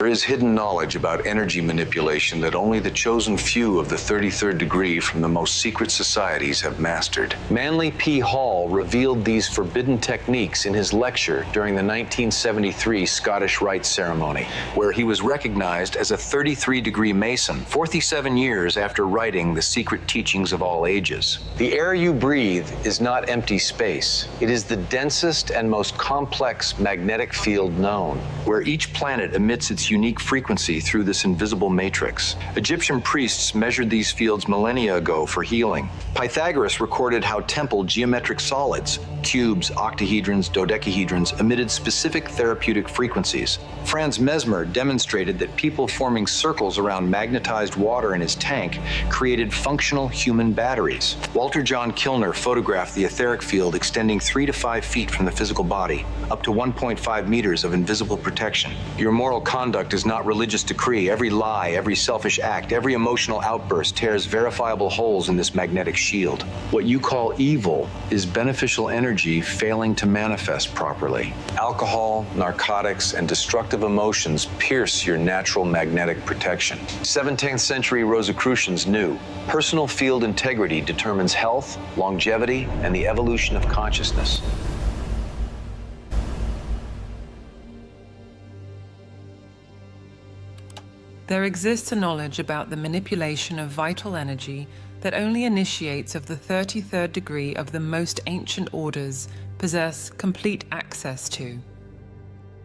There is hidden knowledge about energy manipulation that only the chosen few of the 33rd degree from the most secret societies have mastered. Manly P. Hall revealed these forbidden techniques in his lecture during the 1973 Scottish Rite ceremony, where he was recognized as a 33-degree Mason 47 years after writing The Secret Teachings of All Ages. The air you breathe is not empty space. It is the densest and most complex magnetic field known, where each planet emits its unique frequency through this invisible matrix. Egyptian priests measured these fields millennia ago for healing. Pythagoras recorded how temple geometric solids, cubes, octahedrons, dodecahedrons, emitted specific therapeutic frequencies. Franz Mesmer demonstrated that people forming circles around magnetized water in his tank created functional human batteries. Walter John Kilner photographed the etheric field extending 3 to 5 feet from the physical body, up to 1.5 meters of invisible protection. Your moral conduct is not religious decree. Every lie, every selfish act, every emotional outburst tears verifiable holes in this magnetic shield. What you call evil is beneficial energy failing to manifest properly. Alcohol, narcotics, and destructive emotions pierce your natural magnetic protection. 17th century Rosicrucians knew personal field integrity determines health, longevity, and the evolution of consciousness. There exists a knowledge about the manipulation of vital energy that only initiates of the 33rd degree of the most ancient orders possess complete access to.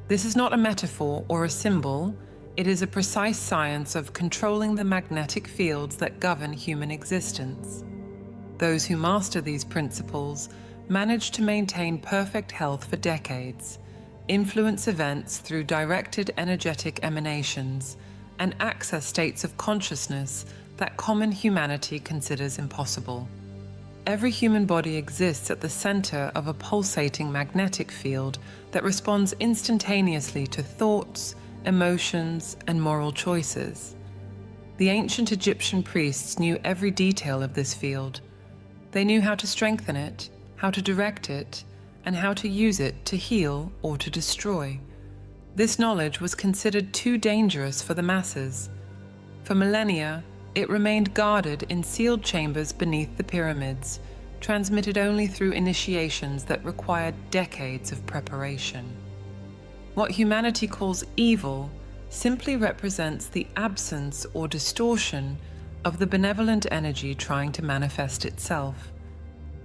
This is not a metaphor or a symbol, it is a precise science of controlling the magnetic fields that govern human existence. Those who master these principles manage to maintain perfect health for decades, influence events through directed energetic emanations, and access states of consciousness that common humanity considers impossible. Every human body exists at the center of a pulsating magnetic field that responds instantaneously to thoughts, emotions, and moral choices. The ancient Egyptian priests knew every detail of this field. They knew how to strengthen it, how to direct it, and how to use it to heal or to destroy. This knowledge was considered too dangerous for the masses. For millennia, it remained guarded in sealed chambers beneath the pyramids, transmitted only through initiations that required decades of preparation. What humanity calls evil simply represents the absence or distortion of the benevolent energy trying to manifest itself.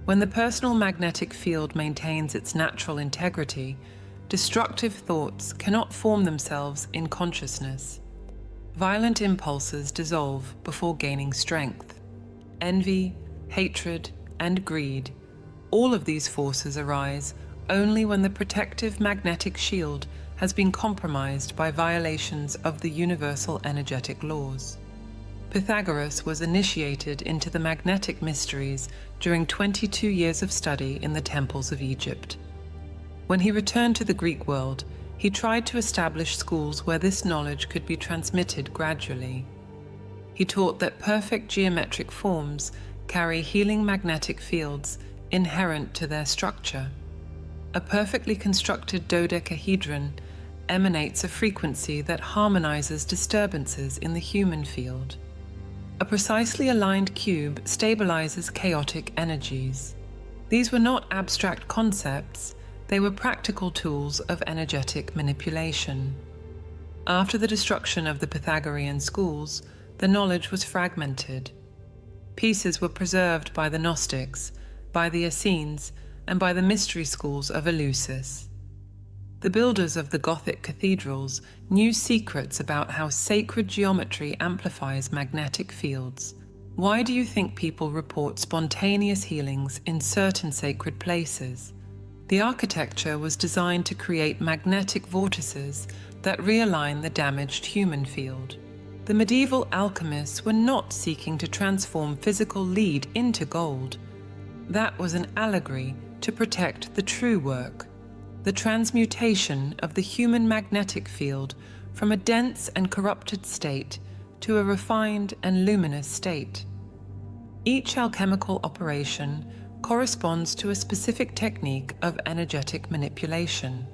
When the personal magnetic field maintains its natural integrity, destructive thoughts cannot form themselves in consciousness. Violent impulses dissolve before gaining strength. Envy, hatred, and greed, all of these forces arise only when the protective magnetic shield has been compromised by violations of the universal energetic laws. Pythagoras was initiated into the magnetic mysteries during 22 years of study in the temples of Egypt. When he returned to the Greek world, he tried to establish schools where this knowledge could be transmitted gradually. He taught that perfect geometric forms carry healing magnetic fields inherent to their structure. A perfectly constructed dodecahedron emanates a frequency that harmonizes disturbances in the human field. A precisely aligned cube stabilizes chaotic energies. These were not abstract concepts. They were practical tools of energetic manipulation. After the destruction of the Pythagorean schools, the knowledge was fragmented. Pieces were preserved by the Gnostics, by the Essenes, and by the mystery schools of Eleusis. The builders of the Gothic cathedrals knew secrets about how sacred geometry amplifies magnetic fields. Why do you think people report spontaneous healings in certain sacred places? The architecture was designed to create magnetic vortices that realign the damaged human field. The medieval alchemists were not seeking to transform physical lead into gold. That was an allegory to protect the true work, the transmutation of the human magnetic field from a dense and corrupted state to a refined and luminous state. Each alchemical operation corresponds to a specific technique of energetic manipulation.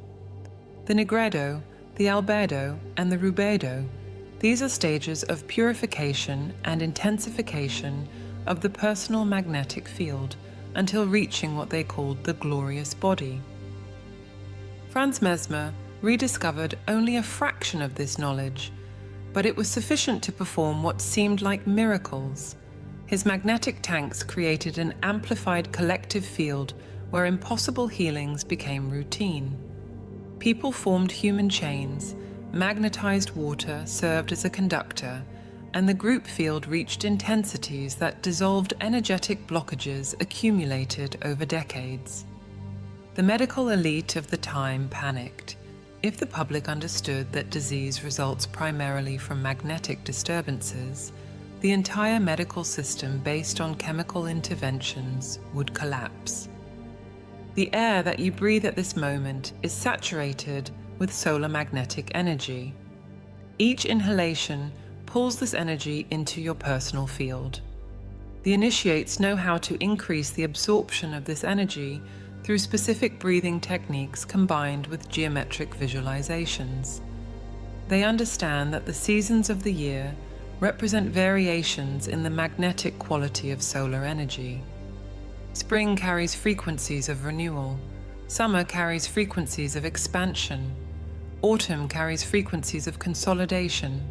The Negredo, the albedo, and the rubedo. These are stages of purification and intensification of the personal magnetic field until reaching what they called the glorious body. Franz Mesmer rediscovered only a fraction of this knowledge, but it was sufficient to perform what seemed like miracles. His magnetic tanks created an amplified collective field where impossible healings became routine. People formed human chains, magnetized water served as a conductor, and the group field reached intensities that dissolved energetic blockages accumulated over decades. The medical elite of the time panicked. If the public understood that disease results primarily from magnetic disturbances, the entire medical system based on chemical interventions would collapse. The air that you breathe at this moment is saturated with solar magnetic energy. Each inhalation pulls this energy into your personal field. The initiates know how to increase the absorption of this energy through specific breathing techniques combined with geometric visualizations. They understand that the seasons of the year represent variations in the magnetic quality of solar energy. Spring carries frequencies of renewal. Summer carries frequencies of expansion. Autumn carries frequencies of consolidation.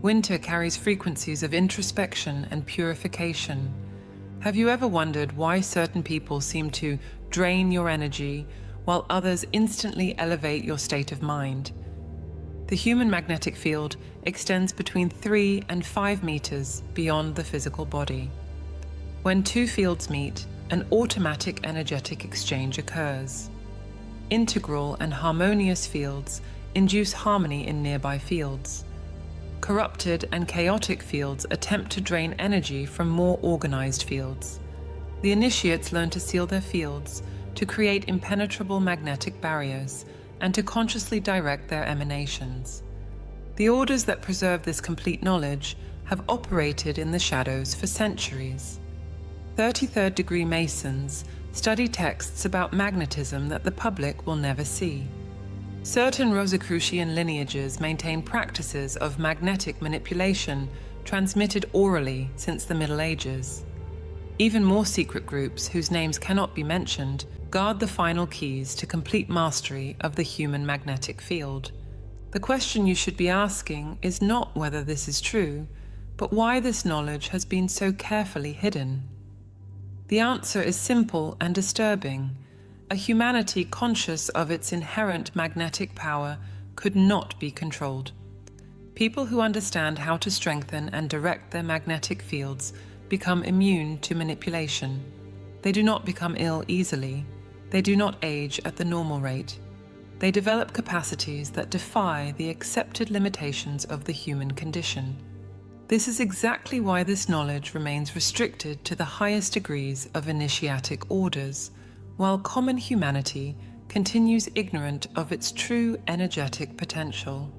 Winter carries frequencies of introspection and purification. Have you ever wondered why certain people seem to drain your energy while others instantly elevate your state of mind? The human magnetic field extends between 3 and 5 meters beyond the physical body. When two fields meet, an automatic energetic exchange occurs. Integral and harmonious fields induce harmony in nearby fields. Corrupted and chaotic fields attempt to drain energy from more organized fields. The initiates learn to seal their fields, to create impenetrable magnetic barriers, and to consciously direct their emanations. The orders that preserve this complete knowledge have operated in the shadows for centuries. 33rd degree Masons study texts about magnetism that the public will never see. Certain Rosicrucian lineages maintain practices of magnetic manipulation transmitted orally since the Middle Ages. Even more secret groups, whose names cannot be mentioned, guard the final keys to complete mastery of the human magnetic field. The question you should be asking is not whether this is true, but why this knowledge has been so carefully hidden. The answer is simple and disturbing. A humanity conscious of its inherent magnetic power could not be controlled. People who understand how to strengthen and direct their magnetic fields become immune to manipulation. They do not become ill easily. They do not age at the normal rate. They develop capacities that defy the accepted limitations of the human condition. This is exactly why this knowledge remains restricted to the highest degrees of initiatic orders, while common humanity continues ignorant of its true energetic potential.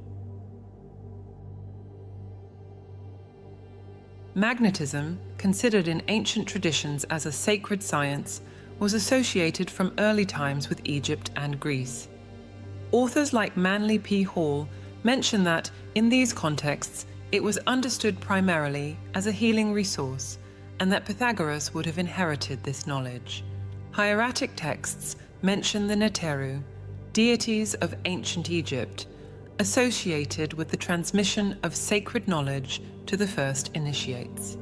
Magnetism, considered in ancient traditions as a sacred science, was associated from early times with Egypt and Greece. Authors like Manly P. Hall mention that, in these contexts, it was understood primarily as a healing resource, and that Pythagoras would have inherited this knowledge. Hieratic texts mention the Neteru, deities of ancient Egypt, associated with the transmission of sacred knowledge to the first initiates.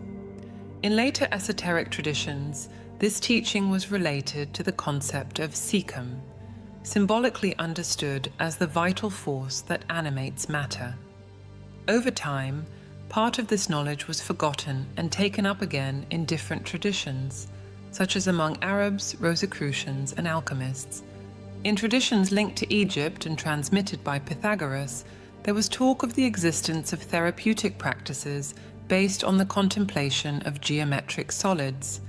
In later esoteric traditions, this teaching was related to the concept of Sekham, symbolically understood as the vital force that animates matter. Over time, part of this knowledge was forgotten and taken up again in different traditions, such as among Arabs, Rosicrucians, and alchemists. In traditions linked to Egypt and transmitted by Pythagoras, there was talk of the existence of therapeutic practices based on the contemplation of geometric solids.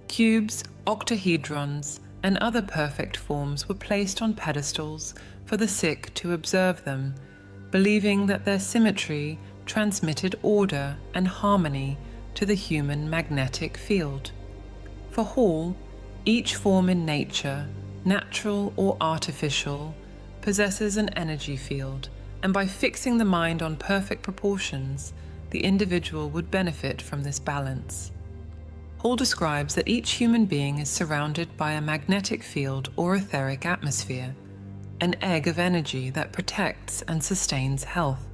Cubes, octahedrons, and other perfect forms were placed on pedestals for the sick to observe them, believing that their symmetry transmitted order and harmony to the human magnetic field. For Hall, each form in nature, natural or artificial, possesses an energy field, and by fixing the mind on perfect proportions, the individual would benefit from this balance. Hall describes that each human being is surrounded by a magnetic field or etheric atmosphere, an egg of energy that protects and sustains health.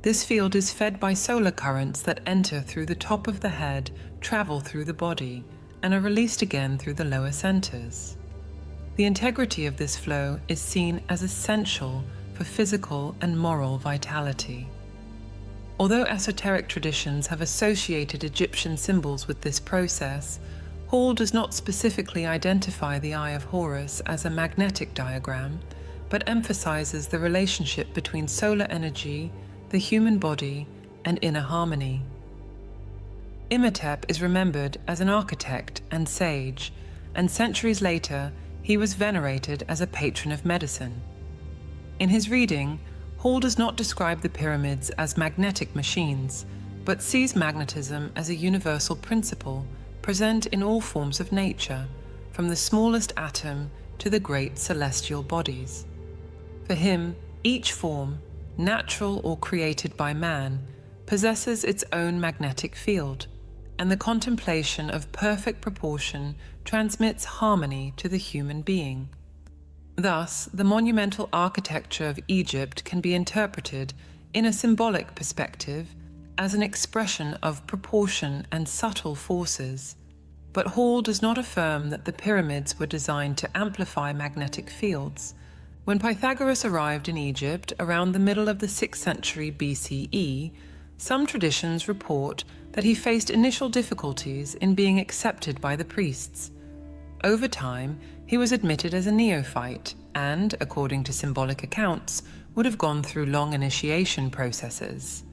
This field is fed by solar currents that enter through the top of the head, travel through the body, and are released again through the lower centers. The integrity of this flow is seen as essential for physical and moral vitality. Although esoteric traditions have associated Egyptian symbols with this process, Hall does not specifically identify the Eye of Horus as a magnetic diagram, but emphasizes the relationship between solar energy, the human body, and inner harmony. Imhotep is remembered as an architect and sage, and centuries later, he was venerated as a patron of medicine. In his reading, Hall does not describe the pyramids as magnetic machines, but sees magnetism as a universal principle present in all forms of nature, from the smallest atom to the great celestial bodies. For him, each form, natural or created by man, possesses its own magnetic field, and the contemplation of perfect proportion transmits harmony to the human being. Thus, the monumental architecture of Egypt can be interpreted in a symbolic perspective as an expression of proportion and subtle forces. But Hall does not affirm that the pyramids were designed to amplify magnetic fields. When Pythagoras arrived in Egypt around the middle of the 6th century BCE, some traditions report that he faced initial difficulties in being accepted by the priests. Over time, he was admitted as a neophyte and, according to symbolic accounts, would have gone through long initiation processes.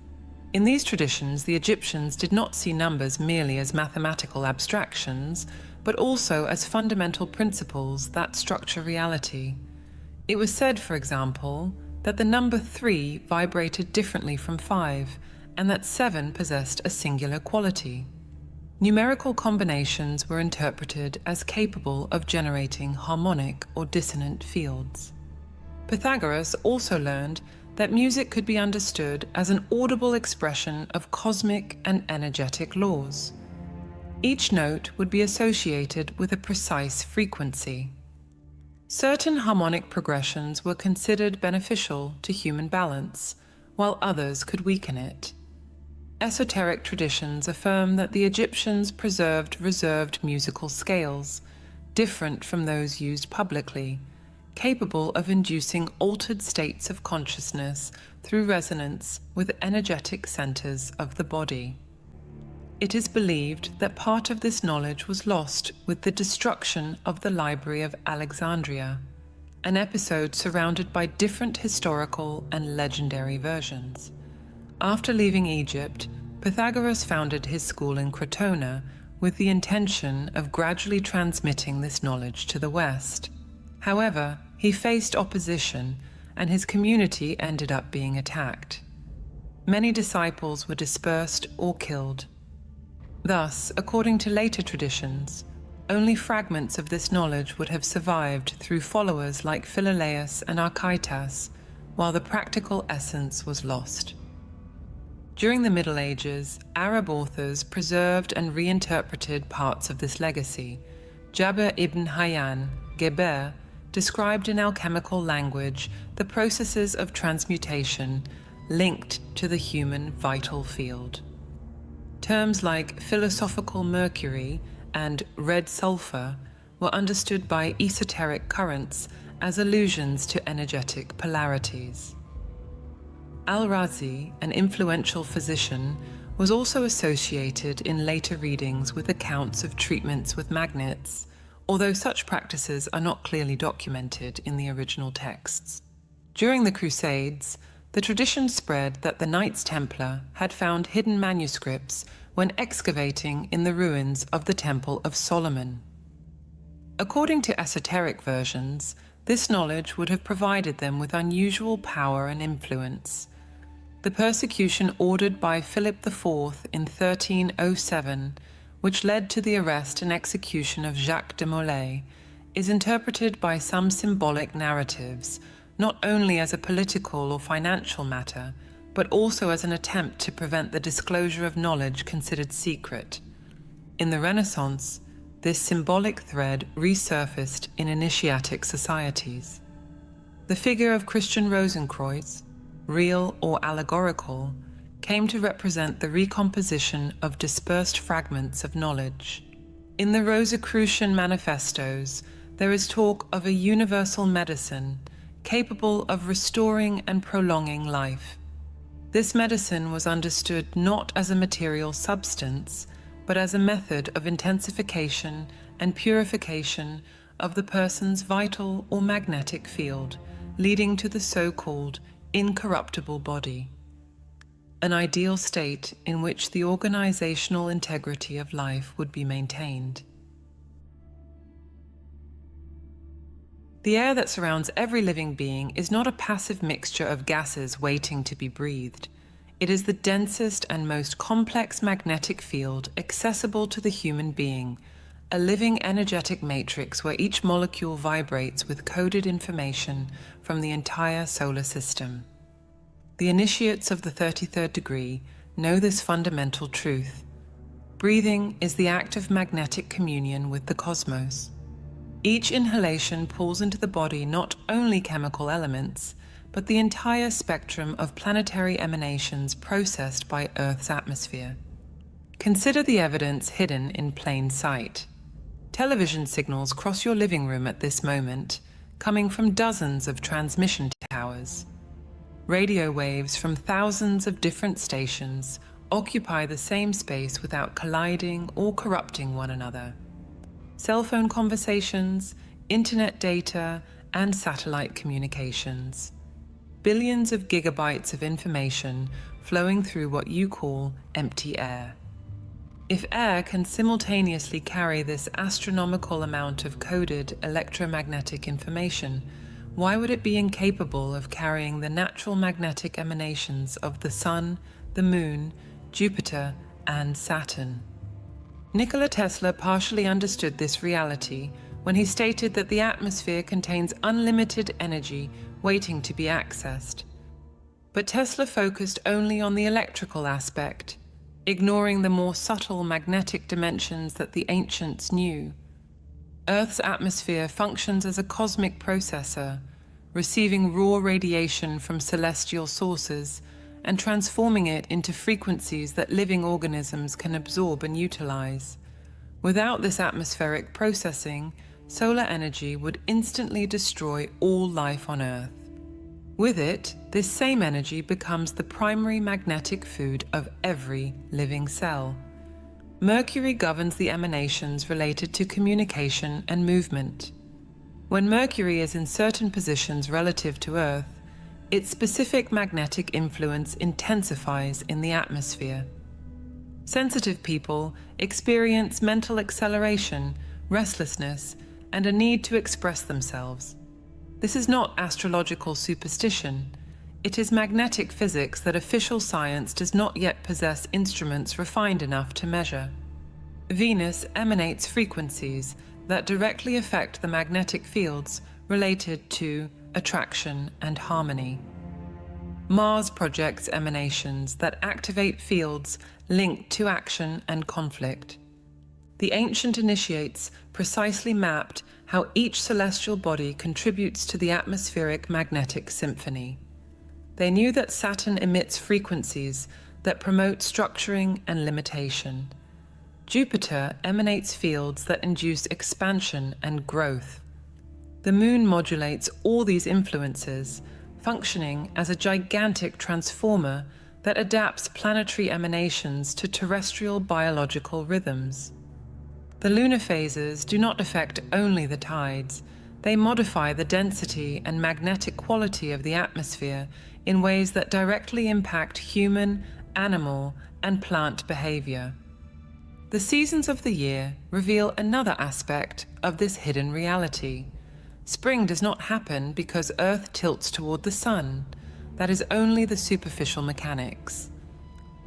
In these traditions, the Egyptians did not see numbers merely as mathematical abstractions, but also as fundamental principles that structure reality. It was said, for example, that the number 3 vibrated differently from 5, and that 7 possessed a singular quality. Numerical combinations were interpreted as capable of generating harmonic or dissonant fields. Pythagoras also learned that music could be understood as an audible expression of cosmic and energetic laws. Each note would be associated with a precise frequency. Certain harmonic progressions were considered beneficial to human balance, while others could weaken it. Esoteric traditions affirm that the Egyptians preserved reserved musical scales, different from those used publicly, capable of inducing altered states of consciousness through resonance with energetic centers of the body. It is believed that part of this knowledge was lost with the destruction of the Library of Alexandria, an episode surrounded by different historical and legendary versions. After leaving Egypt, Pythagoras founded his school in Crotona with the intention of gradually transmitting this knowledge to the West. However, he faced opposition, and his community ended up being attacked. Many disciples were dispersed or killed. Thus, according to later traditions, only fragments of this knowledge would have survived through followers like Philolaus and Archytas, while the practical essence was lost. During the Middle Ages, Arab authors preserved and reinterpreted parts of this legacy. Jabir ibn Hayyan, Geber, described in alchemical language the processes of transmutation linked to the human vital field. Terms like philosophical mercury and red sulfur were understood by esoteric currents as allusions to energetic polarities. Al-Razi, an influential physician, was also associated in later readings with accounts of treatments with magnets, although such practices are not clearly documented in the original texts. During the Crusades, the tradition spread that the Knights Templar had found hidden manuscripts when excavating in the ruins of the Temple of Solomon. According to esoteric versions, this knowledge would have provided them with unusual power and influence. The persecution ordered by Philip IV in 1307, which led to the arrest and execution of Jacques de Molay, is interpreted by some symbolic narratives, not only as a political or financial matter, but also as an attempt to prevent the disclosure of knowledge considered secret. In the Renaissance, this symbolic thread resurfaced in initiatic societies. The figure of Christian Rosenkreuz, real or allegorical, came to represent the recomposition of dispersed fragments of knowledge. In the Rosicrucian manifestos, there is talk of a universal medicine capable of restoring and prolonging life. This medicine was understood not as a material substance, but as a method of intensification and purification of the person's vital or magnetic field, leading to the so-called incorruptible body, an ideal state in which the organizational integrity of life would be maintained. The air that surrounds every living being is not a passive mixture of gases waiting to be breathed. It is the densest and most complex magnetic field accessible to the human being, a living energetic matrix where each molecule vibrates with coded information from the entire solar system. The initiates of the 33rd degree know this fundamental truth. Breathing is the act of magnetic communion with the cosmos. Each inhalation pulls into the body not only chemical elements, but the entire spectrum of planetary emanations processed by Earth's atmosphere. Consider the evidence hidden in plain sight. Television signals cross your living room at this moment, coming from dozens of transmission towers. Radio waves from thousands of different stations occupy the same space without colliding or corrupting one another. Cell phone conversations, internet data, and satellite communications. Billions of gigabytes of information flowing through what you call empty air. If air can simultaneously carry this astronomical amount of coded electromagnetic information, why would it be incapable of carrying the natural magnetic emanations of the Sun, the Moon, Jupiter, and Saturn? Nikola Tesla partially understood this reality when he stated that the atmosphere contains unlimited energy waiting to be accessed. But Tesla focused only on the electrical aspect, ignoring the more subtle magnetic dimensions that the ancients knew. Earth's atmosphere functions as a cosmic processor, receiving raw radiation from celestial sources and transforming it into frequencies that living organisms can absorb and utilize. Without this atmospheric processing, solar energy would instantly destroy all life on Earth. With it, this same energy becomes the primary magnetic food of every living cell. Mercury governs the emanations related to communication and movement. When Mercury is in certain positions relative to Earth, its specific magnetic influence intensifies in the atmosphere. Sensitive people experience mental acceleration, restlessness, and a need to express themselves. This is not astrological superstition. It is magnetic physics that official science does not yet possess instruments refined enough to measure. Venus emanates frequencies that directly affect the magnetic fields related to attraction and harmony. Mars projects emanations that activate fields linked to action and conflict. The ancient initiates precisely mapped how each celestial body contributes to the atmospheric magnetic symphony. They knew that Saturn emits frequencies that promote structuring and limitation. Jupiter emanates fields that induce expansion and growth. The Moon modulates all these influences, functioning as a gigantic transformer that adapts planetary emanations to terrestrial biological rhythms. The lunar phases do not affect only the tides. They modify the density and magnetic quality of the atmosphere in ways that directly impact human, animal, and plant behavior. The seasons of the year reveal another aspect of this hidden reality. Spring does not happen because Earth tilts toward the sun. That is only the superficial mechanics.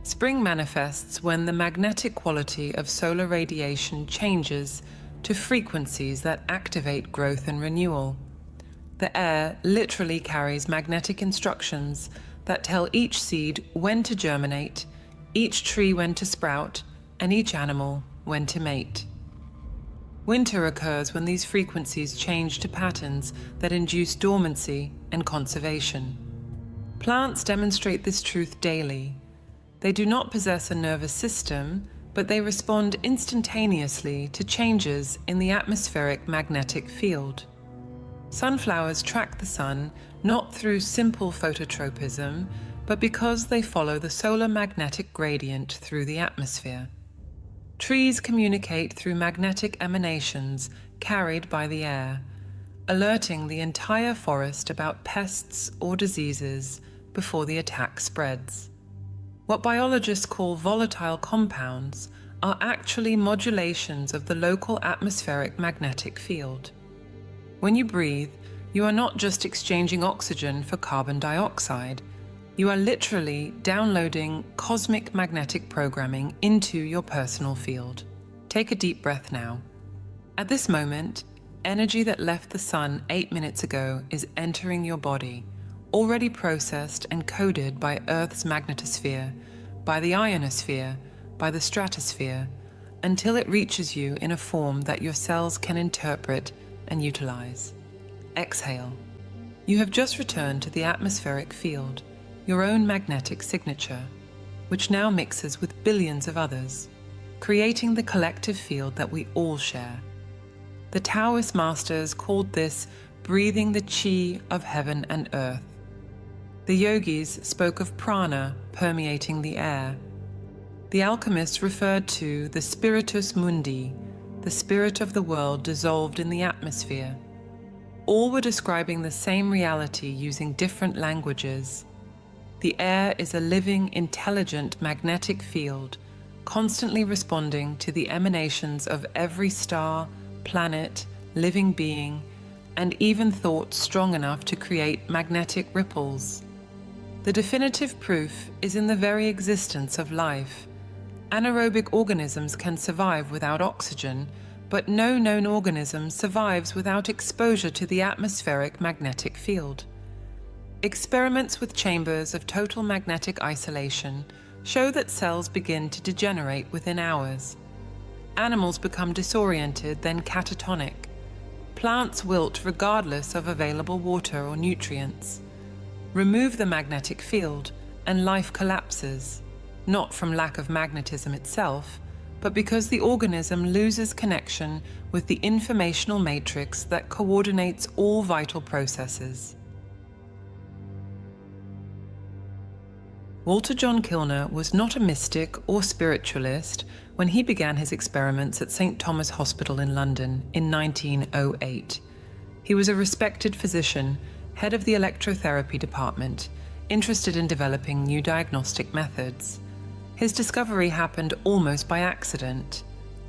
Spring manifests when the magnetic quality of solar radiation changes to frequencies that activate growth and renewal. The air literally carries magnetic instructions that tell each seed when to germinate, each tree when to sprout, and each animal when to mate. Winter occurs when these frequencies change to patterns that induce dormancy and conservation. Plants demonstrate this truth daily. They do not possess a nervous system, but they respond instantaneously to changes in the atmospheric magnetic field. Sunflowers track the sun not through simple phototropism, but because they follow the solar magnetic gradient through the atmosphere. Trees communicate through magnetic emanations carried by the air, alerting the entire forest about pests or diseases before the attack spreads. What biologists call volatile compounds are actually modulations of the local atmospheric magnetic field. When you breathe, you are not just exchanging oxygen for carbon dioxide. You are literally downloading cosmic magnetic programming into your personal field. Take a deep breath now. At this moment, energy that left the sun 8 minutes ago is entering your body, already processed and coded by Earth's magnetosphere, by the ionosphere, by the stratosphere, until it reaches you in a form that your cells can interpret and utilize. Exhale. You have just returned to the atmospheric field, your own magnetic signature, which now mixes with billions of others, creating the collective field that we all share. The Taoist masters called this breathing the chi of heaven and earth. The yogis spoke of prana permeating the air. The alchemists referred to the spiritus mundi, the spirit of the world dissolved in the atmosphere. All were describing the same reality using different languages. The air is a living, intelligent magnetic field, constantly responding to the emanations of every star, planet, living being, and even thought strong enough to create magnetic ripples. The definitive proof is in the very existence of life. Anaerobic organisms can survive without oxygen, but no known organism survives without exposure to the atmospheric magnetic field. Experiments with chambers of total magnetic isolation show that cells begin to degenerate within hours. Animals become disoriented, then catatonic. Plants wilt regardless of available water or nutrients. Remove the magnetic field, and life collapses, not from lack of magnetism itself, but because the organism loses connection with the informational matrix that coordinates all vital processes. Walter John Kilner was not a mystic or spiritualist when he began his experiments at St. Thomas Hospital in London in 1908. He was a respected physician, head of the electrotherapy department, interested in developing new diagnostic methods. His discovery happened almost by accident.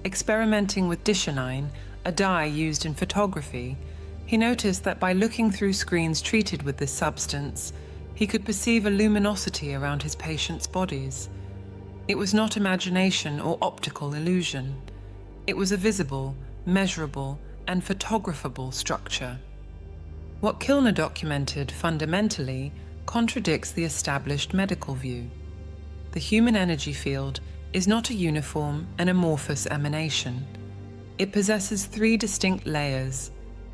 Experimenting with dicyanine, a dye used in photography, he noticed that by looking through screens treated with this substance, he could perceive a luminosity around his patients' bodies. It was not imagination or optical illusion. It was a visible, measurable, and photographable structure. What Kilner documented fundamentally contradicts the established medical view. The human energy field is not a uniform and amorphous emanation. It possesses 3 distinct layers,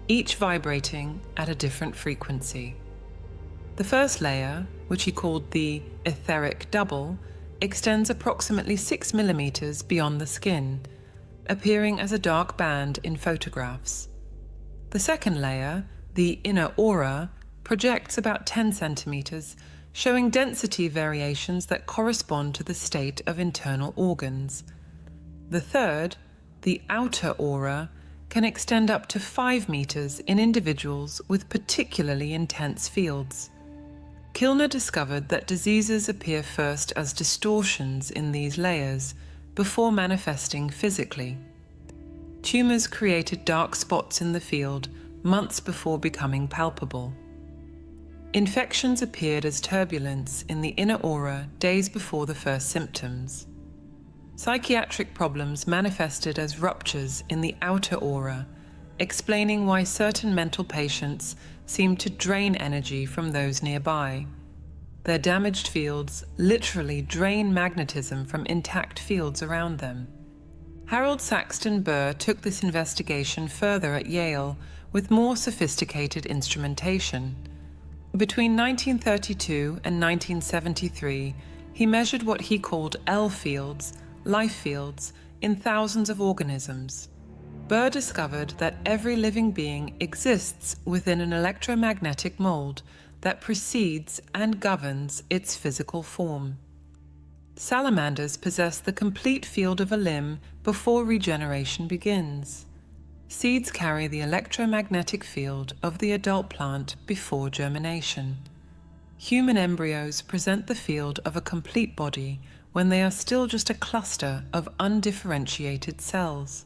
each vibrating at a different frequency. The first layer, which he called the etheric double, extends approximately 6 millimeters beyond the skin, appearing as a dark band in photographs. The second layer, the inner aura, projects about 10 centimeters, showing density variations that correspond to the state of internal organs. The third, the outer aura, can extend up to 5 meters in individuals with particularly intense fields. Kilner discovered that diseases appear first as distortions in these layers before manifesting physically. Tumors created dark spots in the field months before becoming palpable. Infections appeared as turbulence in the inner aura days before the first symptoms. Psychiatric problems manifested as ruptures in the outer aura, explaining why certain mental patients seem to drain energy from those nearby. Their damaged fields literally drain magnetism from intact fields around them. Harold Saxton Burr took this investigation further at Yale with more sophisticated instrumentation. Between 1932 and 1973, he measured what he called L fields, life fields, in thousands of organisms. Burr discovered that every living being exists within an electromagnetic mold that precedes and governs its physical form. Salamanders possess the complete field of a limb before regeneration begins. Seeds carry the electromagnetic field of the adult plant before germination. Human embryos present the field of a complete body when they are still just a cluster of undifferentiated cells.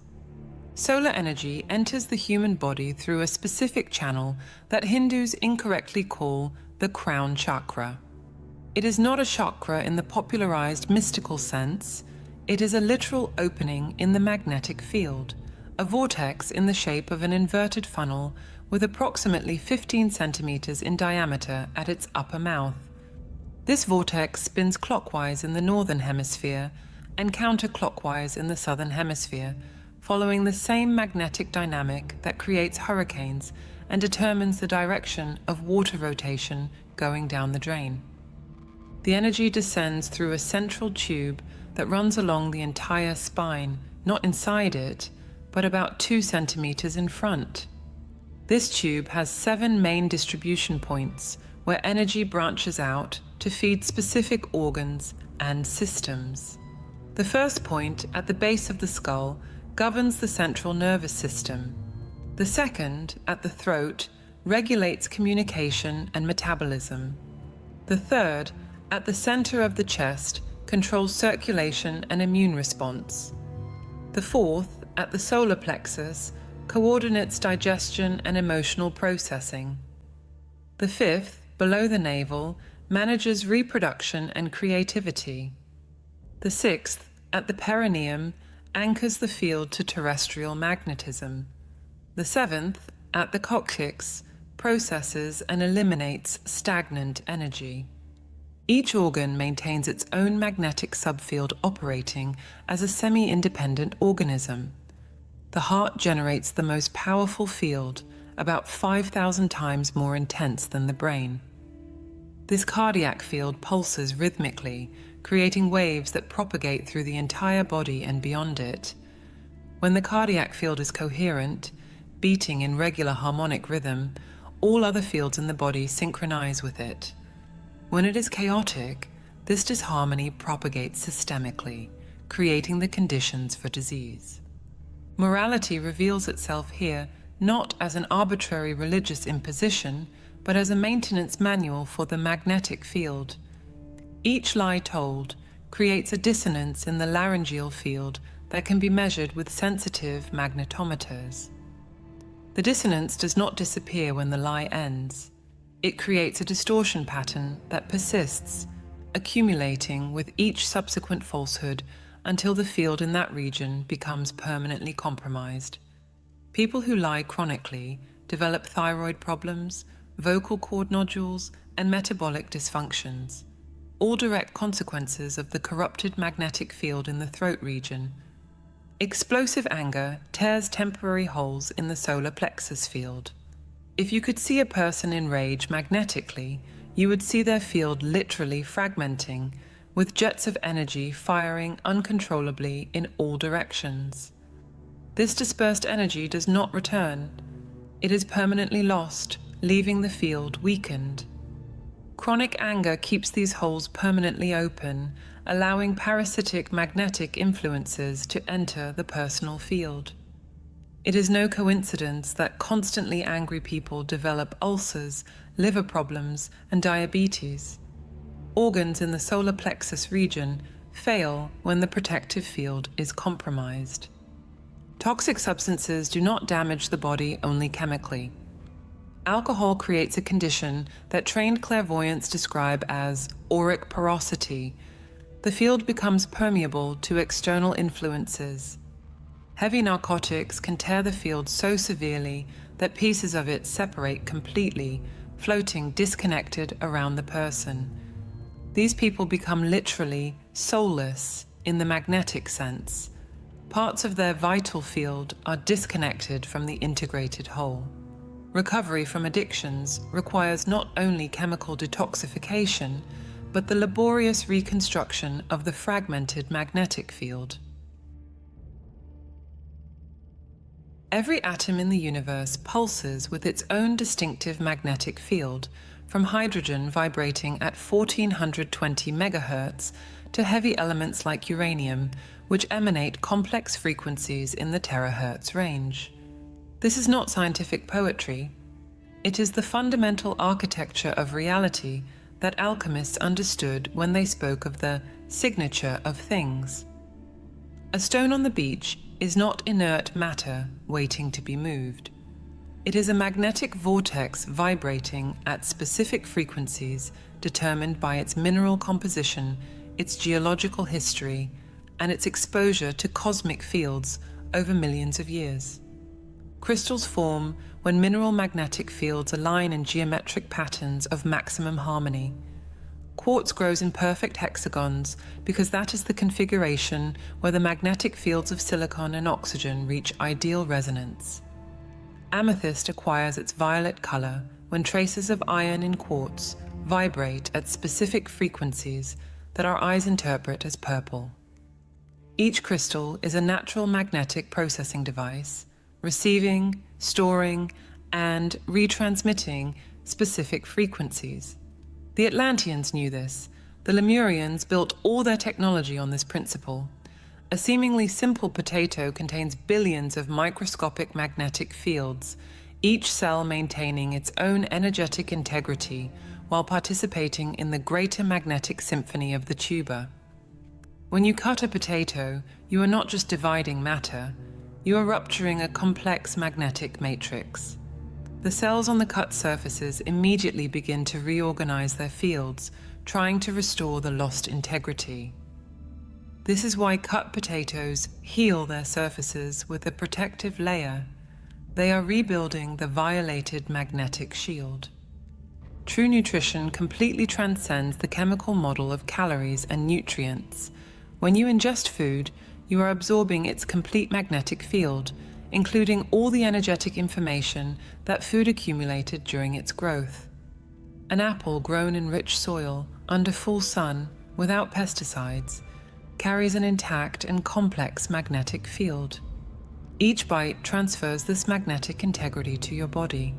Solar energy enters the human body through a specific channel that Hindus incorrectly call the crown chakra. It is not a chakra in the popularized mystical sense. It is a literal opening in the magnetic field, a vortex in the shape of an inverted funnel with approximately 15 centimeters in diameter at its upper mouth. This vortex spins clockwise in the northern hemisphere and counterclockwise in the southern hemisphere, following the same magnetic dynamic that creates hurricanes and determines the direction of water rotation going down the drain. The energy descends through a central tube that runs along the entire spine, not inside it, but about 2 centimeters in front. This tube has 7 main distribution points where energy branches out to feed specific organs and systems. The first point, at the base of the skull, governs the central nervous system. The second, at the throat, regulates communication and metabolism. The third, at the center of the chest, controls circulation and immune response. The fourth, at the solar plexus, coordinates digestion and emotional processing. The fifth, below the navel, manages reproduction and creativity. The sixth, at the perineum, anchors the field to terrestrial magnetism. The seventh, at the coccyx, processes and eliminates stagnant energy. Each organ maintains its own magnetic subfield operating as a semi-independent organism. The heart generates the most powerful field, about 5,000 times more intense than the brain. This cardiac field pulses rhythmically, creating waves that propagate through the entire body and beyond it. When the cardiac field is coherent, beating in regular harmonic rhythm, all other fields in the body synchronize with it. When it is chaotic, this disharmony propagates systemically, creating the conditions for disease. Morality reveals itself here not as an arbitrary religious imposition, but as a maintenance manual for the magnetic field. Each lie told creates a dissonance in the laryngeal field that can be measured with sensitive magnetometers. The dissonance does not disappear when the lie ends. It creates a distortion pattern that persists, accumulating with each subsequent falsehood until the field in that region becomes permanently compromised. People who lie chronically develop thyroid problems, vocal cord nodules, and metabolic dysfunctions, all direct consequences of the corrupted magnetic field in the throat region. Explosive anger tears temporary holes in the solar plexus field. If you could see a person in rage magnetically, you would see their field literally fragmenting, with jets of energy firing uncontrollably in all directions. This dispersed energy does not return. It is permanently lost, leaving the field weakened. Chronic anger keeps these holes permanently open, allowing parasitic magnetic influences to enter the personal field. It is no coincidence that constantly angry people develop ulcers, liver problems, and diabetes. Organs in the solar plexus region fail when the protective field is compromised. Toxic substances do not damage the body only chemically. Alcohol creates a condition that trained clairvoyants describe as auric porosity. The field becomes permeable to external influences. Heavy narcotics can tear the field so severely that pieces of it separate completely, floating disconnected around the person. These people become literally soulless in the magnetic sense. Parts of their vital field are disconnected from the integrated whole. Recovery from addictions requires not only chemical detoxification, but the laborious reconstruction of the fragmented magnetic field. Every atom in the universe pulses with its own distinctive magnetic field, from hydrogen vibrating at 1420 MHz to heavy elements like uranium, which emanate complex frequencies in the terahertz range. This is not scientific poetry. It is the fundamental architecture of reality that alchemists understood when they spoke of the signature of things. A stone on the beach is not inert matter waiting to be moved. It is a magnetic vortex vibrating at specific frequencies determined by its mineral composition, its geological history, and its exposure to cosmic fields over millions of years. Crystals form when mineral magnetic fields align in geometric patterns of maximum harmony. Quartz grows in perfect hexagons because that is the configuration where the magnetic fields of silicon and oxygen reach ideal resonance. Amethyst acquires its violet color when traces of iron in quartz vibrate at specific frequencies that our eyes interpret as purple. Each crystal is a natural magnetic processing device, receiving, storing, and retransmitting specific frequencies. The Atlanteans knew this. The Lemurians built all their technology on this principle. A seemingly simple potato contains billions of microscopic magnetic fields, each cell maintaining its own energetic integrity while participating in the greater magnetic symphony of the tuber. When you cut a potato, you are not just dividing matter, you are rupturing a complex magnetic matrix. The cells on the cut surfaces immediately begin to reorganize their fields, trying to restore the lost integrity. This is why cut potatoes heal their surfaces with a protective layer. They are rebuilding the violated magnetic shield. True nutrition completely transcends the chemical model of calories and nutrients. When you ingest food, you are absorbing its complete magnetic field, including all the energetic information that food accumulated during its growth. An apple grown in rich soil, under full sun, without pesticides, carries an intact and complex magnetic field. Each bite transfers this magnetic integrity to your body.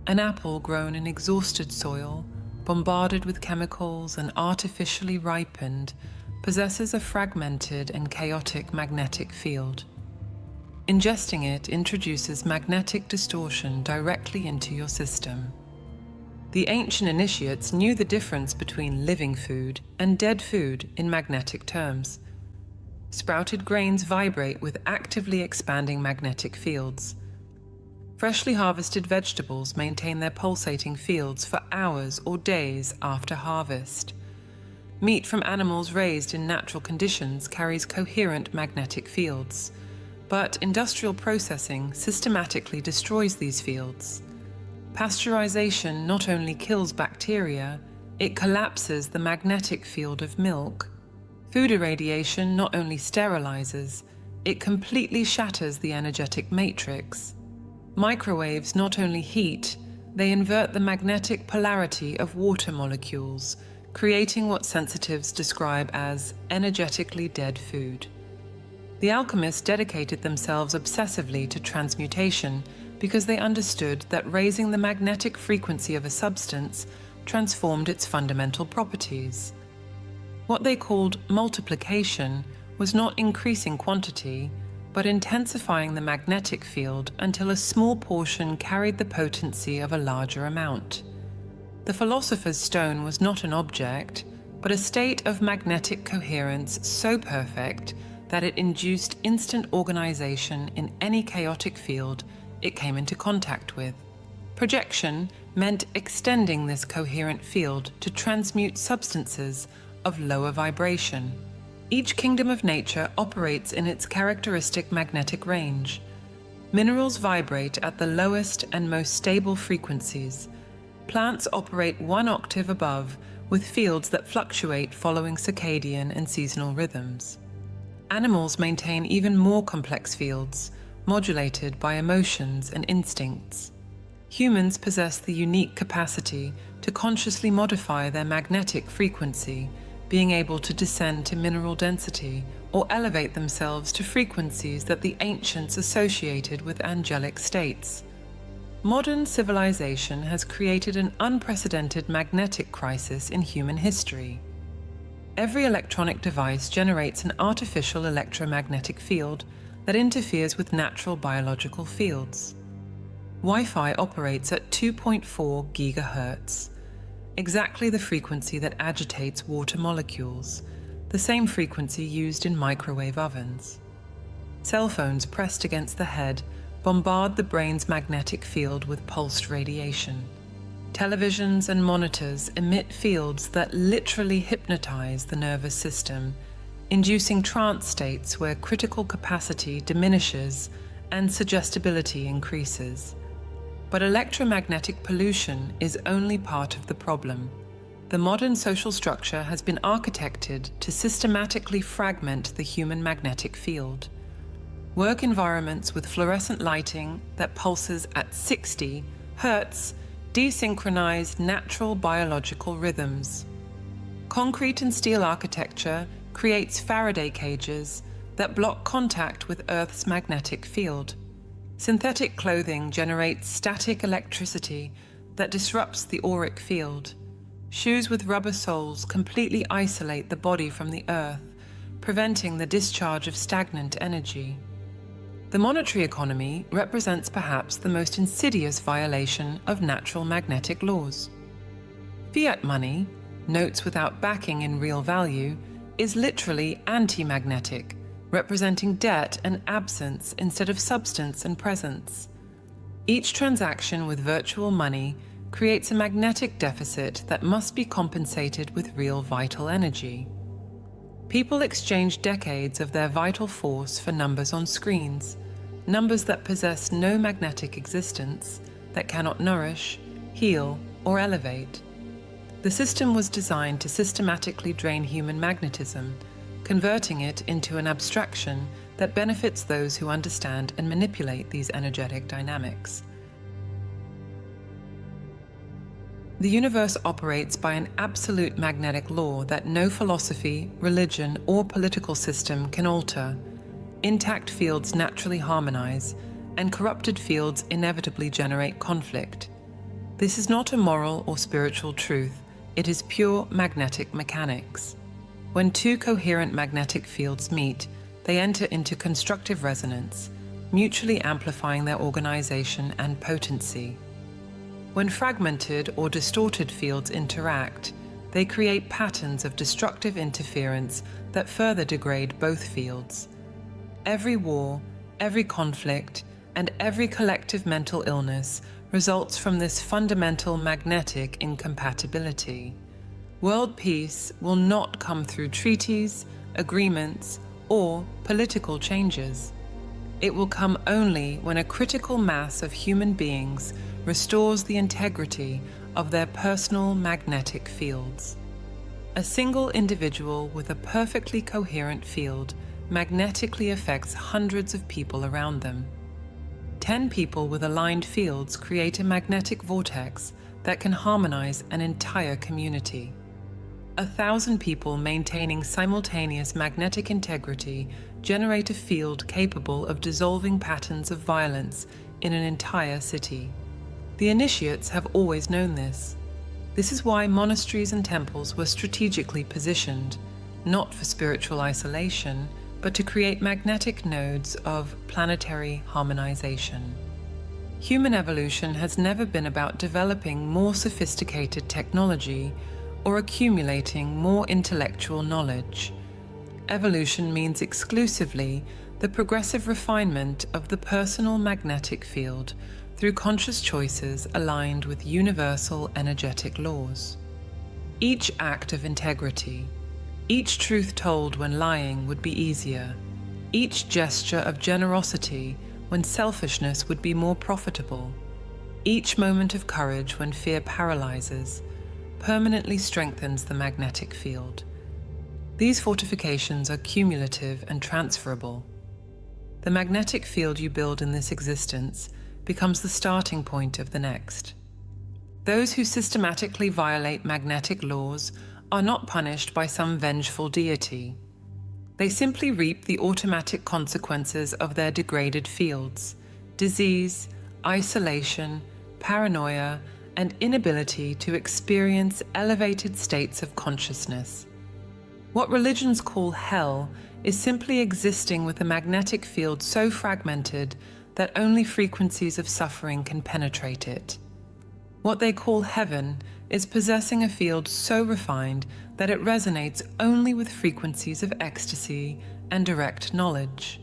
An apple grown in exhausted soil, bombarded with chemicals and artificially ripened, possesses a fragmented and chaotic magnetic field. Ingesting it introduces magnetic distortion directly into your system. The ancient initiates knew the difference between living food and dead food in magnetic terms. Sprouted grains vibrate with actively expanding magnetic fields. Freshly harvested vegetables maintain their pulsating fields for hours or days after harvest. Meat from animals raised in natural conditions carries coherent magnetic fields, but industrial processing systematically destroys these fields. Pasteurization not only kills bacteria, it collapses the magnetic field of milk. Food irradiation not only sterilizes, it completely shatters the energetic matrix. Microwaves not only heat, they invert the magnetic polarity of water molecules, creating what sensitives describe as energetically dead food. The alchemists dedicated themselves obsessively to transmutation because they understood that raising the magnetic frequency of a substance transformed its fundamental properties. What they called multiplication was not increasing quantity, but intensifying the magnetic field until a small portion carried the potency of a larger amount. The philosopher's stone was not an object, but a state of magnetic coherence so perfect that it induced instant organization in any chaotic field it came into contact with. Projection meant extending this coherent field to transmute substances of lower vibration. Each kingdom of nature operates in its characteristic magnetic range. Minerals vibrate at the lowest and most stable frequencies. Plants operate 1 octave above, with fields that fluctuate following circadian and seasonal rhythms. Animals maintain even more complex fields, modulated by emotions and instincts. Humans possess the unique capacity to consciously modify their magnetic frequency, being able to descend to mineral density or elevate themselves to frequencies that the ancients associated with angelic states. Modern civilization has created an unprecedented magnetic crisis in human history. Every electronic device generates an artificial electromagnetic field that interferes with natural biological fields. Wi-Fi operates at 2.4 gigahertz, exactly the frequency that agitates water molecules, the same frequency used in microwave ovens. Cell phones pressed against the head bombard the brain's magnetic field with pulsed radiation. Televisions and monitors emit fields that literally hypnotize the nervous system, inducing trance states where critical capacity diminishes and suggestibility increases. But electromagnetic pollution is only part of the problem. The modern social structure has been architected to systematically fragment the human magnetic field. Work environments with fluorescent lighting that pulses at 60 Hertz desynchronize natural biological rhythms. Concrete and steel architecture creates Faraday cages that block contact with Earth's magnetic field. Synthetic clothing generates static electricity that disrupts the auric field. Shoes with rubber soles completely isolate the body from the Earth, preventing the discharge of stagnant energy. The monetary economy represents perhaps the most insidious violation of natural magnetic laws. Fiat money, notes without backing in real value, is literally anti-magnetic, representing debt and absence instead of substance and presence. Each transaction with virtual money creates a magnetic deficit that must be compensated with real vital energy. People exchange decades of their vital force for numbers on screens, numbers that possess no magnetic existence, that cannot nourish, heal, or elevate. The system was designed to systematically drain human magnetism, converting it into an abstraction that benefits those who understand and manipulate these energetic dynamics. The universe operates by an absolute magnetic law that no philosophy, religion, or political system can alter. Intact fields naturally harmonize, and corrupted fields inevitably generate conflict. This is not a moral or spiritual truth, it is pure magnetic mechanics. When two coherent magnetic fields meet, they enter into constructive resonance, mutually amplifying their organization and potency. When fragmented or distorted fields interact, they create patterns of destructive interference that further degrade both fields. Every war, every conflict, and every collective mental illness results from this fundamental magnetic incompatibility. World peace will not come through treaties, agreements, or political changes. It will come only when a critical mass of human beings restores the integrity of their personal magnetic fields. A single individual with a perfectly coherent field magnetically affects hundreds of people around them. 10 people with aligned fields create a magnetic vortex that can harmonize an entire community. 1,000 people maintaining simultaneous magnetic integrity generate a field capable of dissolving patterns of violence in an entire city. The initiates have always known this. This is why monasteries and temples were strategically positioned, not for spiritual isolation, but to create magnetic nodes of planetary harmonization. Human evolution has never been about developing more sophisticated technology or accumulating more intellectual knowledge. Evolution means exclusively the progressive refinement of the personal magnetic field through conscious choices aligned with universal energetic laws. Each act of integrity, each truth told when lying would be easier. Each gesture of generosity when selfishness would be more profitable. Each moment of courage when fear paralyzes permanently strengthens the magnetic field. These fortifications are cumulative and transferable. The magnetic field you build in this existence becomes the starting point of the next. Those who systematically violate magnetic laws are not punished by some vengeful deity. They simply reap the automatic consequences of their degraded fields: disease, isolation, paranoia, and inability to experience elevated states of consciousness. What religions call hell is simply existing with a magnetic field so fragmented that only frequencies of suffering can penetrate it. What they call heaven is possessing a field so refined that it resonates only with frequencies of ecstasy and direct knowledge.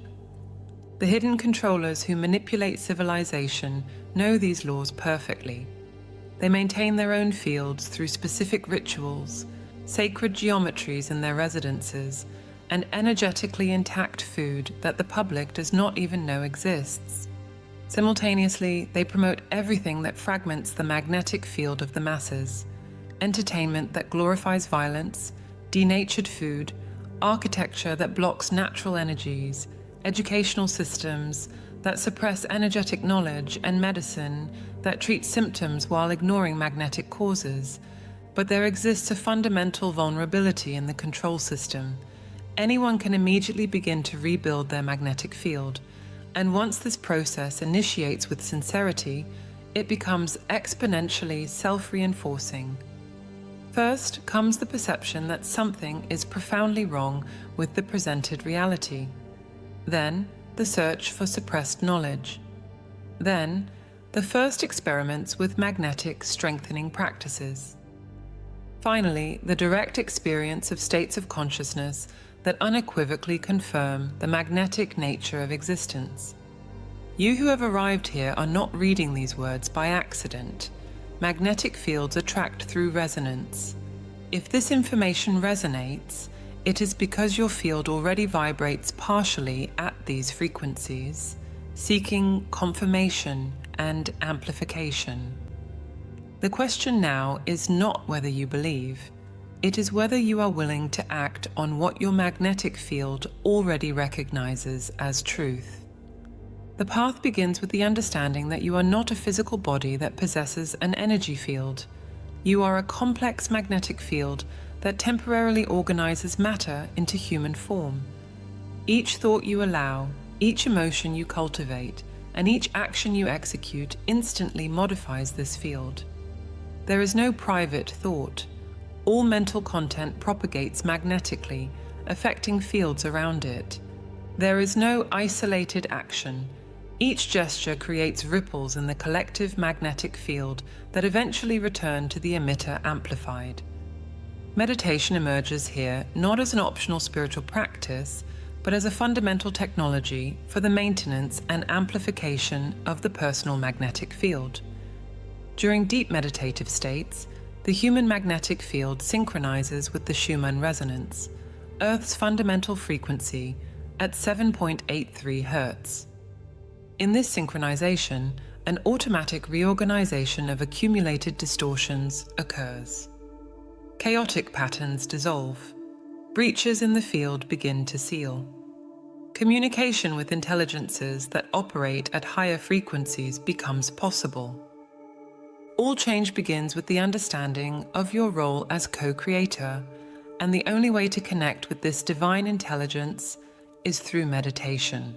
The hidden controllers who manipulate civilization know these laws perfectly. They maintain their own fields through specific rituals, sacred geometries in their residences, and energetically intact food that the public does not even know exists. Simultaneously, they promote everything that fragments the magnetic field of the masses: entertainment that glorifies violence, denatured food, architecture that blocks natural energies, educational systems that suppress energetic knowledge, and medicine that treats symptoms while ignoring magnetic causes. But there exists a fundamental vulnerability in the control system. Anyone can immediately begin to rebuild their magnetic field, and once this process initiates with sincerity, it becomes exponentially self-reinforcing. First comes the perception that something is profoundly wrong with the presented reality. Then, the search for suppressed knowledge. Then, the first experiments with magnetic strengthening practices. Finally, the direct experience of states of consciousness that unequivocally confirm the magnetic nature of existence. You who have arrived here are not reading these words by accident. Magnetic fields attract through resonance. If this information resonates, it is because your field already vibrates partially at these frequencies, seeking confirmation and amplification. The question now is not whether you believe. It is whether you are willing to act on what your magnetic field already recognizes as truth. The path begins with the understanding that you are not a physical body that possesses an energy field. You are a complex magnetic field that temporarily organizes matter into human form. Each thought you allow, each emotion you cultivate, and each action you execute instantly modifies this field. There is no private thought. All mental content propagates magnetically, affecting fields around it. There is no isolated action. Each gesture creates ripples in the collective magnetic field that eventually return to the emitter amplified. Meditation emerges here not as an optional spiritual practice, but as a fundamental technology for the maintenance and amplification of the personal magnetic field. During deep meditative states, the human magnetic field synchronizes with the Schumann resonance, Earth's fundamental frequency, at 7.83 Hz. In this synchronization, an automatic reorganization of accumulated distortions occurs. Chaotic patterns dissolve. Breaches in the field begin to seal. Communication with intelligences that operate at higher frequencies becomes possible. All change begins with the understanding of your role as co-creator, and the only way to connect with this divine intelligence is through meditation.